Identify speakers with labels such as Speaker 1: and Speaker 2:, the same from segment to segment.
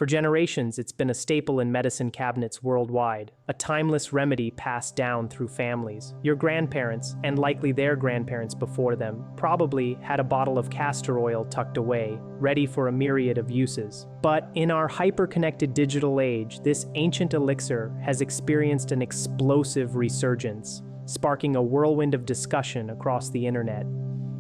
Speaker 1: For generations, it's been a staple in medicine cabinets worldwide, a timeless remedy passed down through families. Your grandparents, and likely their grandparents before them, probably had a bottle of castor oil tucked away, ready for a myriad of uses. But in our hyper-connected digital age, this ancient elixir has experienced an explosive resurgence, sparking a whirlwind of discussion across the internet.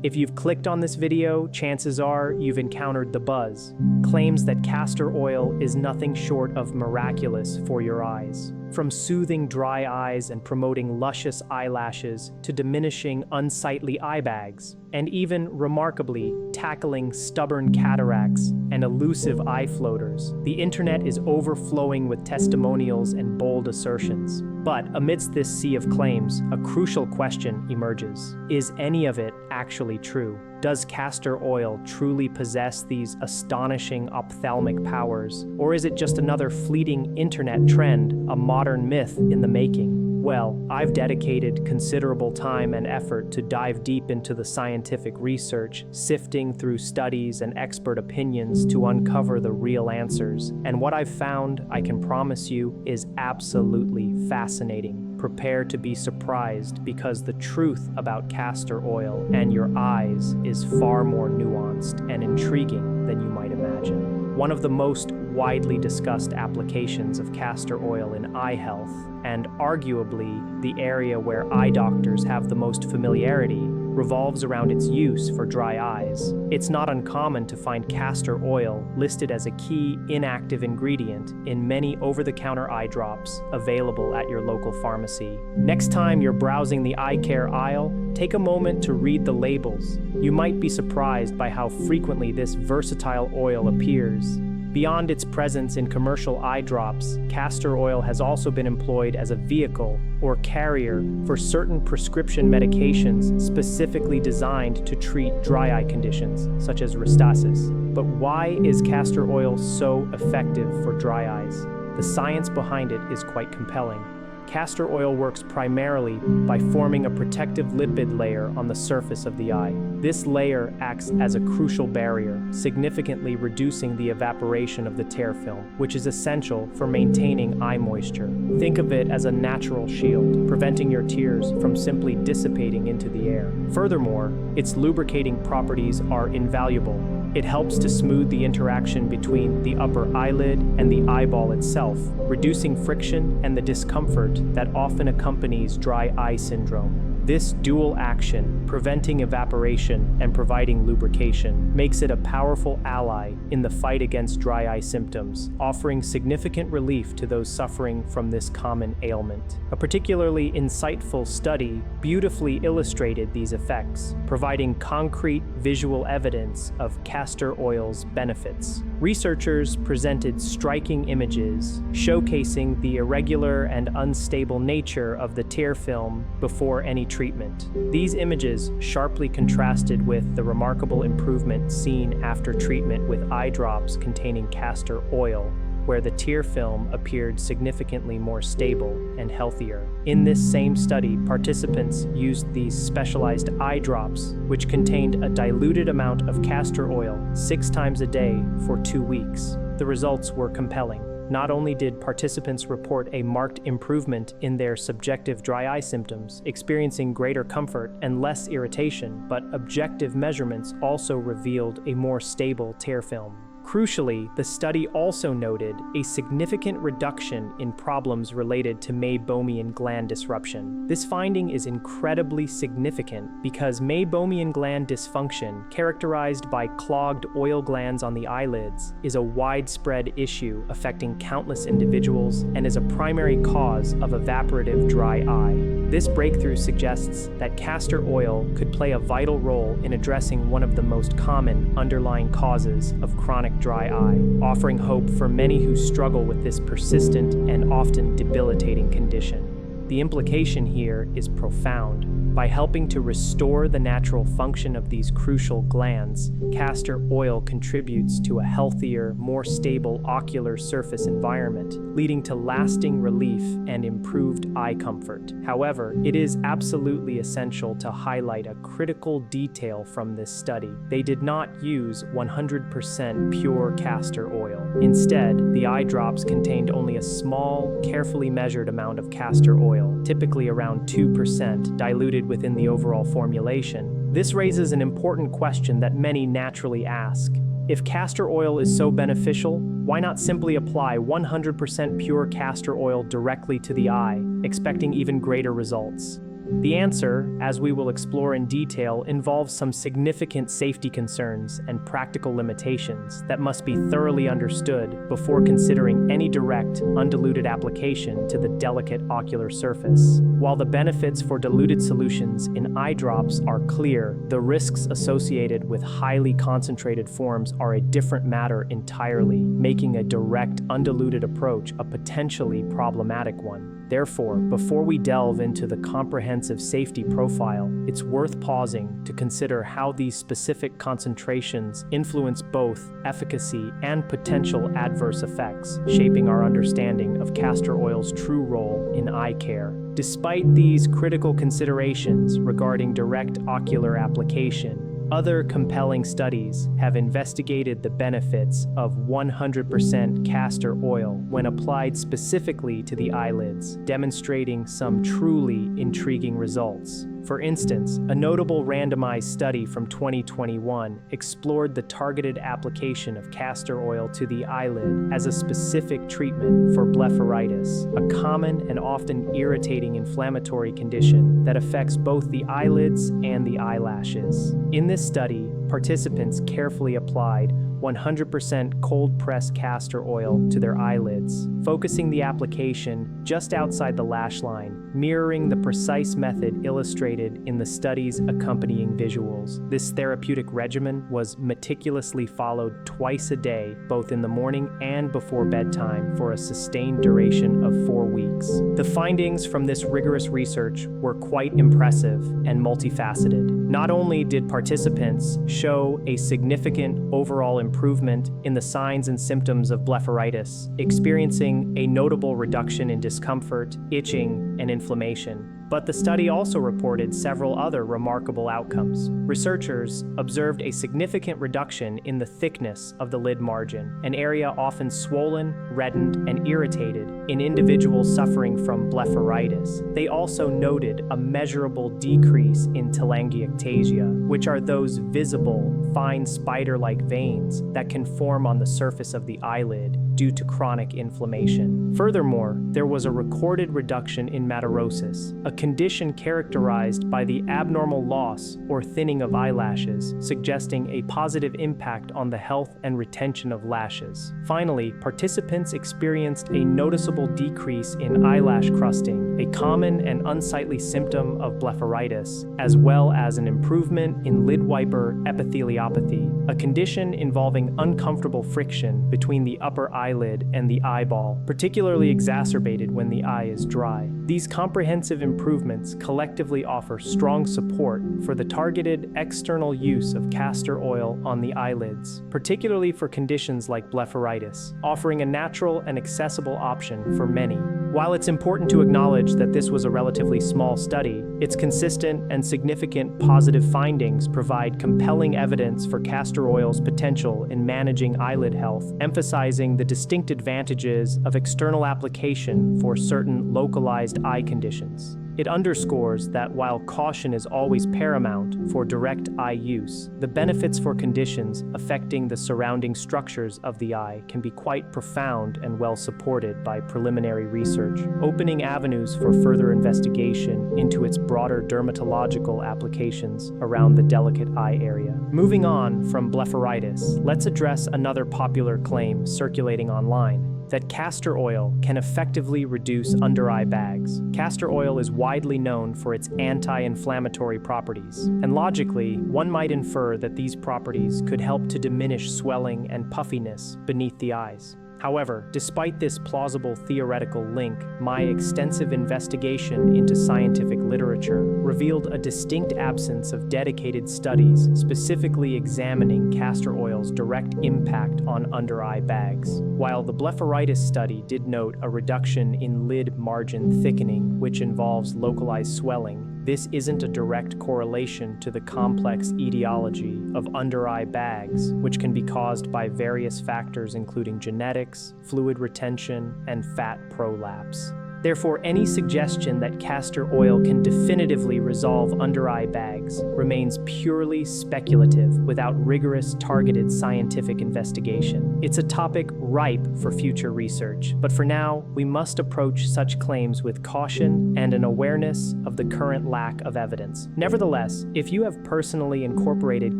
Speaker 1: If you've clicked on this video, chances are you've encountered the buzz. Claims that castor oil is nothing short of miraculous for your eyes. From soothing dry eyes and promoting luscious eyelashes to diminishing unsightly eye bags, and even, remarkably, tackling stubborn cataracts and elusive eye floaters, the internet is overflowing with testimonials and bold assertions. But amidst this sea of claims, a crucial question emerges. Is any of it actually true? Does castor oil truly possess these astonishing ophthalmic powers? Or is it just another fleeting internet trend, a modern myth in the making? Well, I've dedicated considerable time and effort to dive deep into the scientific research, sifting through studies and expert opinions to uncover the real answers. And what I've found, I can promise you, is absolutely fascinating. Prepare to be surprised, because the truth about castor oil and your eyes is far more nuanced and intriguing than you might imagine. One of the most widely discussed applications of castor oil in eye health, and arguably the area where eye doctors have the most familiarity, revolves around its use for dry eyes. It's not uncommon to find castor oil listed as a key inactive ingredient in many over-the-counter eye drops available at your local pharmacy. Next time you're browsing the eye care aisle, take a moment to read the labels. You might be surprised by how frequently this versatile oil appears. Beyond its presence in commercial eye drops, castor oil has also been employed as a vehicle or carrier for certain prescription medications specifically designed to treat dry eye conditions, such as rhestasis. But why is castor oil so effective for dry eyes? The science behind it is quite compelling. Castor oil works primarily by forming a protective lipid layer on the surface of the eye. This layer acts as a crucial barrier, significantly reducing the evaporation of the tear film, which is essential for maintaining eye moisture. Think of it as a natural shield, preventing your tears from simply dissipating into the air. Furthermore, its lubricating properties are invaluable. It helps to smooth the interaction between the upper eyelid and the eyeball itself, reducing friction and the discomfort that often accompanies dry eye syndrome. This dual action, preventing evaporation and providing lubrication, makes it a powerful ally in the fight against dry eye symptoms, offering significant relief to those suffering from this common ailment. A particularly insightful study beautifully illustrated these effects, providing concrete visual evidence of castor oil's benefits. Researchers presented striking images showcasing the irregular and unstable nature of the tear film before any treatment. These images sharply contrasted with the remarkable improvement seen after treatment with eye drops containing castor oil, where the tear film appeared significantly more stable and healthier. In this same study, participants used these specialized eye drops, which contained a diluted amount of castor oil 6 times a day for 2 weeks. The results were compelling. Not only did participants report a marked improvement in their subjective dry eye symptoms, experiencing greater comfort and less irritation, but objective measurements also revealed a more stable tear film. Crucially, the study also noted a significant reduction in problems related to meibomian gland disruption. This finding is incredibly significant because meibomian gland dysfunction, characterized by clogged oil glands on the eyelids, is a widespread issue affecting countless individuals and is a primary cause of evaporative dry eye. This breakthrough suggests that castor oil could play a vital role in addressing one of the most common underlying causes of chronic dry eye, offering hope for many who struggle with this persistent and often debilitating condition. The implication here is profound. By helping to restore the natural function of these crucial glands, castor oil contributes to a healthier, more stable ocular surface environment, leading to lasting relief and improved eye comfort. However, it is absolutely essential to highlight a critical detail from this study. They did not use 100% pure castor oil. Instead, the eye drops contained only a small, carefully measured amount of castor oil, typically around 2%, diluted within the overall formulation. This raises an important question that many naturally ask. If castor oil is so beneficial, why not simply apply 100% pure castor oil directly to the eye, expecting even greater results? The answer, as we will explore in detail, involves some significant safety concerns and practical limitations that must be thoroughly understood before considering any direct, undiluted application to the delicate ocular surface. While the benefits for diluted solutions in eye drops are clear, the risks associated with highly concentrated forms are a different matter entirely, making a direct, undiluted approach a potentially problematic one. Therefore, before we delve into the comprehensive safety profile, it's worth pausing to consider how these specific concentrations influence both efficacy and potential adverse effects, shaping our understanding of castor oil's true role in eye care. Despite these critical considerations regarding direct ocular application, other compelling studies have investigated the benefits of 100% castor oil when applied specifically to the eyelids, demonstrating some truly intriguing results. For instance, a notable randomized study from 2021 explored the targeted application of castor oil to the eyelid as a specific treatment for blepharitis, a common and often irritating inflammatory condition that affects both the eyelids and the eyelashes. In this study, participants carefully applied 100% cold-pressed castor oil to their eyelids, focusing the application just outside the lash line, mirroring the precise method illustrated in the study's accompanying visuals. This therapeutic regimen was meticulously followed twice a day, both in the morning and before bedtime, for a sustained duration of 4 weeks. The findings from this rigorous research were quite impressive and multifaceted. Not only did participants show a significant overall improvement in the signs and symptoms of blepharitis, experiencing a notable reduction in discomfort, itching, and inflammation, but the study also reported several other remarkable outcomes. Researchers observed a significant reduction in the thickness of the lid margin, an area often swollen, reddened, and irritated in individuals suffering from blepharitis. They also noted a measurable decrease in telangiectasia, which are those visible, fine spider-like veins that can form on the surface of the eyelid due to chronic inflammation. Furthermore, there was a recorded reduction in matarosis, a condition characterized by the abnormal loss or thinning of eyelashes, suggesting a positive impact on the health and retention of lashes. Finally, participants experienced a noticeable decrease in eyelash crusting, a common and unsightly symptom of blepharitis, as well as an improvement in lid wiper epitheliopathy, a condition involving uncomfortable friction between the upper eyelid and the eyeball, particularly exacerbated when the eye is dry. These comprehensive improvements collectively offer strong support for the targeted external use of castor oil on the eyelids, particularly for conditions like blepharitis, offering a natural and accessible option for many. While it's important to acknowledge that this was a relatively small study, its consistent and significant positive findings provide compelling evidence for castor oil's potential in managing eyelid health, emphasizing the distinct advantages of external application for certain localized eye conditions. It underscores that while caution is always paramount for direct eye use, the benefits for conditions affecting the surrounding structures of the eye can be quite profound and well supported by preliminary research, opening avenues for further investigation into its broader dermatological applications around the delicate eye area. Moving on from blepharitis, let's address another popular claim circulating online: that castor oil can effectively reduce under-eye bags. Castor oil is widely known for its anti-inflammatory properties, and logically, one might infer that these properties could help to diminish swelling and puffiness beneath the eyes. However, despite this plausible theoretical link, my extensive investigation into scientific literature revealed a distinct absence of dedicated studies specifically examining castor oil's direct impact on under-eye bags. While the blepharitis study did note a reduction in lid margin thickening, which involves localized swelling, this isn't a direct correlation to the complex etiology of under-eye bags, which can be caused by various factors including genetics, fluid retention, and fat prolapse. Therefore, any suggestion that castor oil can definitively resolve under-eye bags remains purely speculative without rigorous, targeted scientific investigation. It's a topic ripe for future research, but for now, we must approach such claims with caution and an awareness of the current lack of evidence. Nevertheless, if you have personally incorporated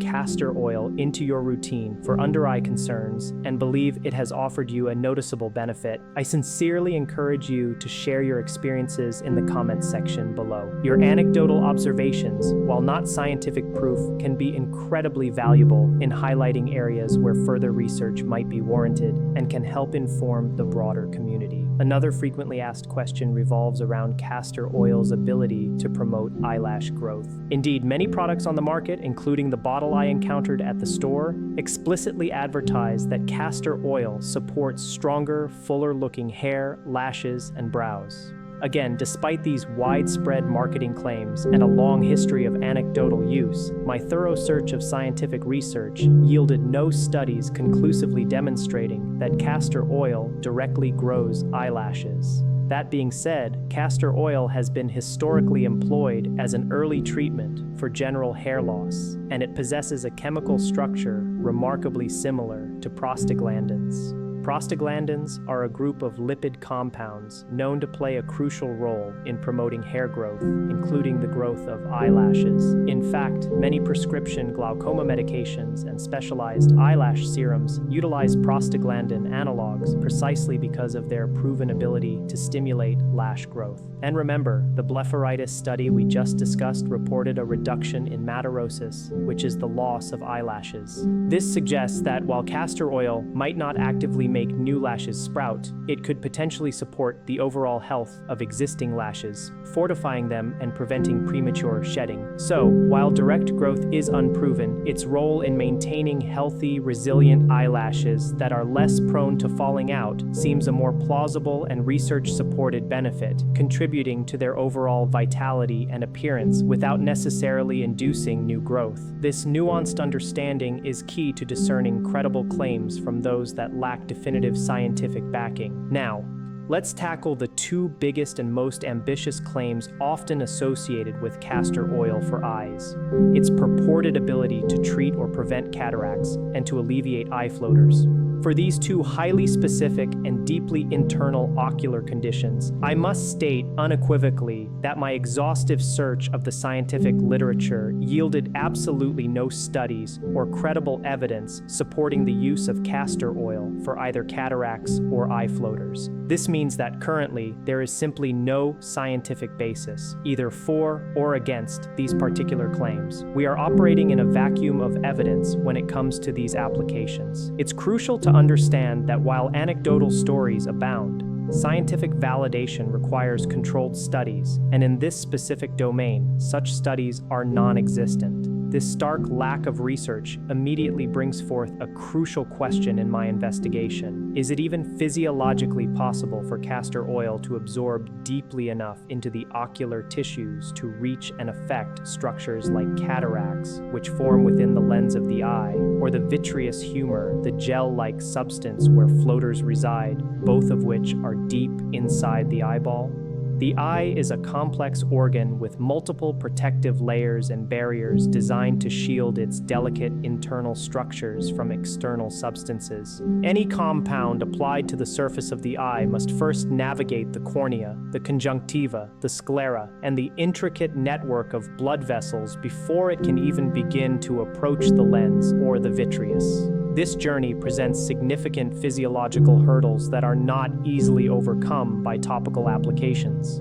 Speaker 1: castor oil into your routine for under-eye concerns and believe it has offered you a noticeable benefit, I sincerely encourage you to share your experiences in the comments section below. Your anecdotal observations, while not scientific proof, can be incredibly valuable in highlighting areas where further research might be warranted and can help inform the broader community. Another frequently asked question revolves around castor oil's ability to promote eyelash growth. Indeed, many products on the market, including the bottle I encountered at the store, explicitly advertise that castor oil supports stronger, fuller-looking hair, lashes, and brows. Again, despite these widespread marketing claims and a long history of anecdotal use, my thorough search of scientific research yielded no studies conclusively demonstrating that castor oil directly grows eyelashes. That being said, castor oil has been historically employed as an early treatment for general hair loss, and it possesses a chemical structure remarkably similar to prostaglandins. Prostaglandins are a group of lipid compounds known to play a crucial role in promoting hair growth, including the growth of eyelashes. In fact, many prescription glaucoma medications and specialized eyelash serums utilize prostaglandin analogs precisely because of their proven ability to stimulate lash growth. And remember, the blepharitis study we just discussed reported a reduction in matarosis, which is the loss of eyelashes. This suggests that while castor oil might not actively make new lashes sprout, it could potentially support the overall health of existing lashes, fortifying them and preventing premature shedding. So, while direct growth is unproven, its role in maintaining healthy, resilient eyelashes that are less prone to falling out seems a more plausible and research-supported benefit, contributing to their overall vitality and appearance without necessarily inducing new growth. This nuanced understanding is key to discerning credible claims from those that lack definitive scientific backing. Now, let's tackle the two biggest and most ambitious claims often associated with castor oil for eyes: its purported ability to treat or prevent cataracts and to alleviate eye floaters. For these two highly specific and deeply internal ocular conditions, I must state unequivocally that my exhaustive search of the scientific literature yielded absolutely no studies or credible evidence supporting the use of castor oil for either cataracts or eye floaters. This means that currently there is simply no scientific basis, either for or against these particular claims. We are operating in a vacuum of evidence when it comes to these applications. It's crucial to understand that while anecdotal stories abound, scientific validation requires controlled studies, and in this specific domain, such studies are non-existent. This stark lack of research immediately brings forth a crucial question in my investigation. Is it even physiologically possible for castor oil to absorb deeply enough into the ocular tissues to reach and affect structures like cataracts, which form within the lens of the eye, or the vitreous humor, the gel-like substance where floaters reside, both of which are deep inside the eyeball? The eye is a complex organ with multiple protective layers and barriers designed to shield its delicate internal structures from external substances. Any compound applied to the surface of the eye must first navigate the cornea, the conjunctiva, the sclera, and the intricate network of blood vessels before it can even begin to approach the lens or the vitreous. This journey presents significant physiological hurdles that are not easily overcome by topical applications.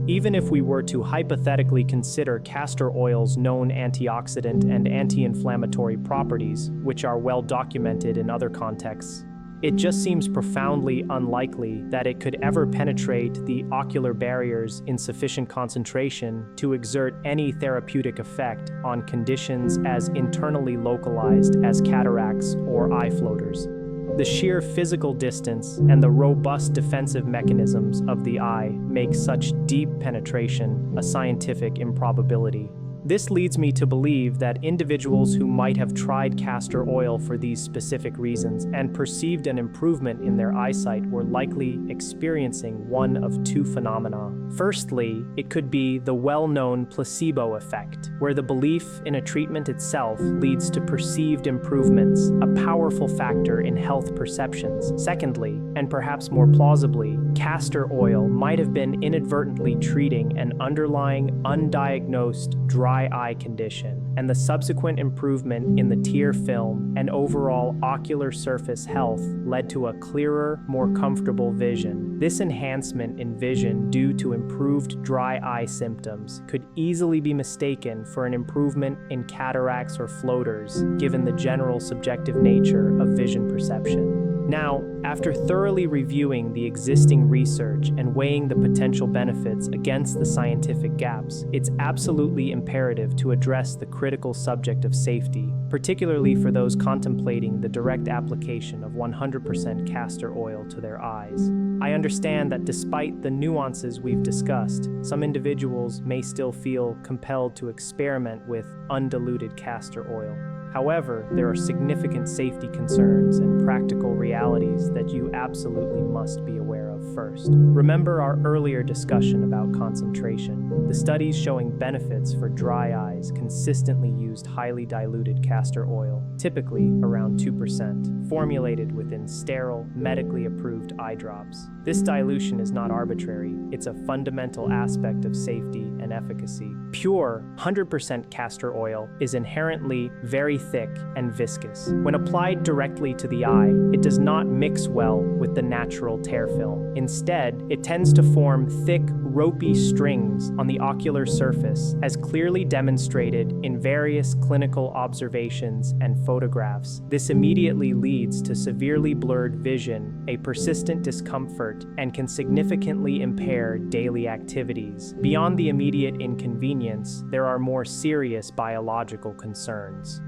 Speaker 1: Even if we were to hypothetically consider castor oil's known antioxidant and anti-inflammatory properties, which are well documented in other contexts, It just seems profoundly unlikely that it could ever penetrate the ocular barriers in sufficient concentration to exert any therapeutic effect on conditions as internally localized as cataracts or eye floaters. The sheer physical distance and the robust defensive mechanisms of the eye make such deep penetration a scientific improbability. This leads me to believe that individuals who might have tried castor oil for these specific reasons and perceived an improvement in their eyesight were likely experiencing one of two phenomena. Firstly, it could be the well-known placebo effect, where the belief in a treatment itself leads to perceived improvements, a powerful factor in health perceptions. Secondly, and perhaps more plausibly, castor oil might have been inadvertently treating an underlying undiagnosed dry eye condition, and the subsequent improvement in the tear film and overall ocular surface health led to a clearer, more comfortable vision. This enhancement in vision due to improved dry eye symptoms could easily be mistaken for an improvement in cataracts or floaters, given the general subjective nature of vision perception. Now, after thoroughly reviewing the existing research and weighing the potential benefits against the scientific gaps, it's absolutely imperative to address the critical subject of safety, particularly for those contemplating the direct application of 100% castor oil to their eyes. I understand that despite the nuances we've discussed, some individuals may still feel compelled to experiment with undiluted castor oil. However, there are significant safety concerns and practical realities that you absolutely must be aware of first. Remember our earlier discussion about concentration. The studies showing benefits for dry eyes consistently used highly diluted castor oil, typically around 2%, formulated within sterile, medically approved eye drops. This dilution is not arbitrary, it's a fundamental aspect of safety and efficacy. Pure, 100% castor oil is inherently very thick and viscous. When applied directly to the eye, it does not mix well with the natural tear film. Instead, it tends to form thick, ropey strings on the ocular surface, as clearly demonstrated in various clinical observations and photographs. This immediately leads to severely blurred vision, a persistent discomfort, and can significantly impair daily activities. Beyond the immediate inconvenience, there are more serious biological concerns.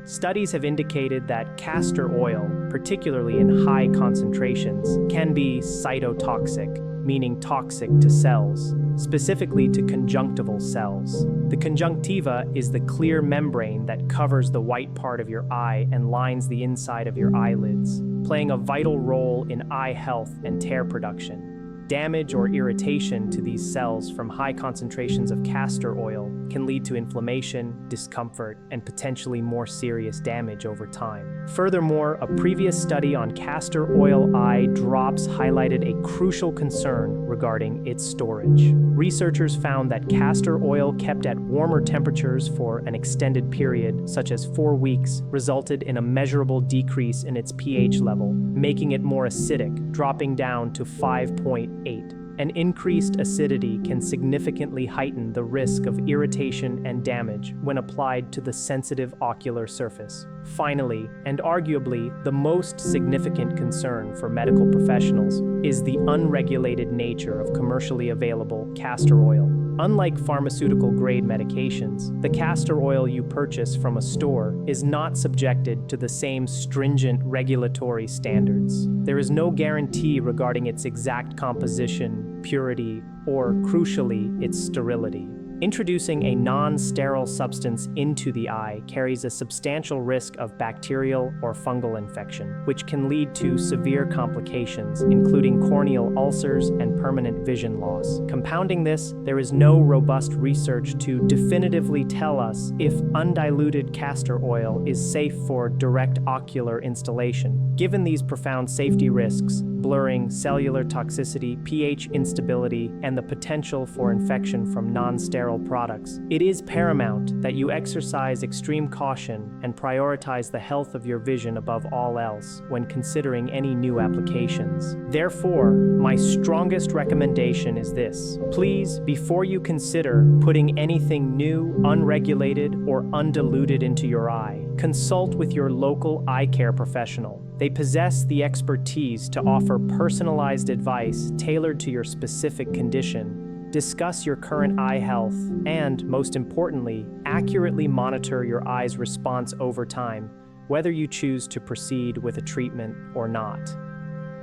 Speaker 1: Studies have indicated that castor oil, particularly in high concentrations, can be cytotoxic, meaning toxic to cells, specifically to conjunctival cells. The conjunctiva is the clear membrane that covers the white part of your eye and lines the inside of your eyelids, playing a vital role in eye health and tear production. Damage or irritation to these cells from high concentrations of castor oil can lead to inflammation, discomfort, and potentially more serious damage over time. Furthermore, a previous study on castor oil eye drops highlighted a crucial concern regarding its storage. Researchers found that castor oil kept at warmer temperatures for an extended period, such as 4 weeks, resulted in a measurable decrease in its pH level, making it more acidic, dropping down to 5.8. An increased acidity can significantly heighten the risk of irritation and damage when applied to the sensitive ocular surface. Finally, and arguably the most significant concern for medical professionals, is the unregulated nature of commercially available castor oil. Unlike pharmaceutical-grade medications, the castor oil you purchase from a store is not subjected to the same stringent regulatory standards. There is no guarantee regarding its exact composition, purity, or, crucially, its sterility. Introducing a non-sterile substance into the eye carries a substantial risk of bacterial or fungal infection, which can lead to severe complications, including corneal ulcers and permanent vision loss. Compounding this, there is no robust research to definitively tell us if undiluted castor oil is safe for direct ocular installation. Given these profound safety risks, blurring, cellular toxicity, pH instability, and the potential for infection from non-sterile products, it is paramount that you exercise extreme caution and prioritize the health of your vision above all else when considering any new applications. Therefore, my strongest recommendation is this. Please, before you consider putting anything new, unregulated, or undiluted into your eye, consult with your local eye care professional. They possess the expertise to offer personalized advice tailored to your specific condition, discuss your current eye health, and, most importantly, accurately monitor your eye's response over time, whether you choose to proceed with a treatment or not.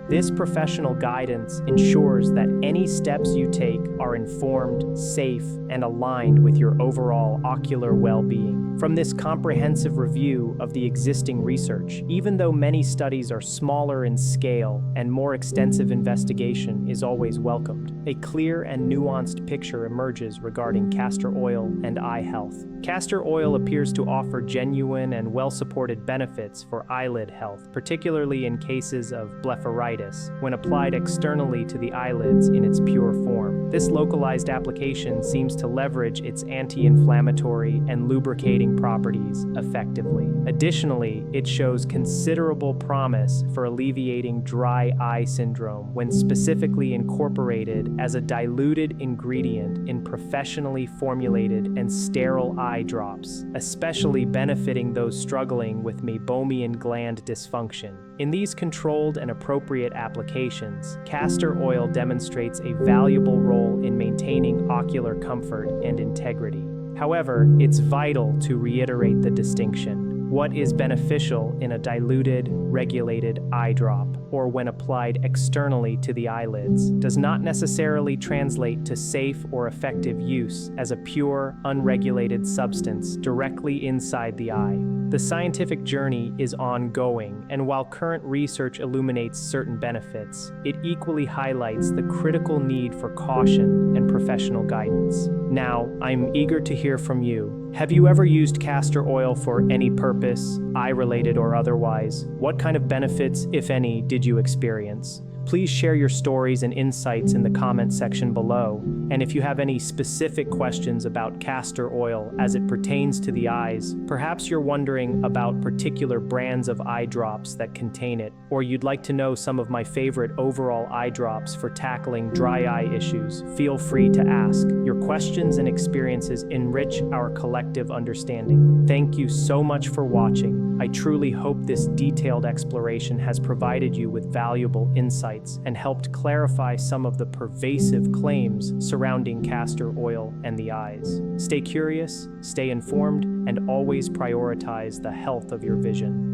Speaker 1: This professional guidance ensures that any steps you take are informed, safe, and aligned with your overall ocular well-being. From this comprehensive review of the existing research, even though many studies are smaller in scale and more extensive investigation is always welcomed, a clear and nuanced picture emerges regarding castor oil and eye health. Castor oil appears to offer genuine and well-supported benefits for eyelid health, particularly in cases of blepharitis, when applied externally to the eyelids in its pure form. This localized application seems to leverage its anti-inflammatory and lubricating properties effectively. Additionally, it shows considerable promise for alleviating dry eye syndrome when specifically incorporated as a diluted ingredient in professionally formulated and sterile eye drops, especially benefiting those struggling with meibomian gland dysfunction. In these controlled and appropriate applications, castor oil demonstrates a valuable role in maintaining ocular comfort and integrity. However, it's vital to reiterate the distinction. What is beneficial in a diluted, regulated eye drop, or when applied externally to the eyelids, does not necessarily translate to safe or effective use as a pure, unregulated substance directly inside the eye. The scientific journey is ongoing, and while current research illuminates certain benefits, it equally highlights the critical need for caution and professional guidance. Now, I'm eager to hear from you. Have you ever used castor oil for any purpose, eye-related or otherwise? What kind of benefits, if any, did you experience? Please share your stories and insights in the comment section below. And if you have any specific questions about castor oil as it pertains to the eyes, perhaps you're wondering about particular brands of eye drops that contain it, or you'd like to know some of my favorite overall eye drops for tackling dry eye issues, feel free to ask. Your questions and experiences enrich our collective understanding. Thank you so much for watching. I truly hope this detailed exploration has provided you with valuable insights and helped clarify some of the pervasive claims surrounding castor oil and the eyes. Stay curious, stay informed, and always prioritize the health of your vision.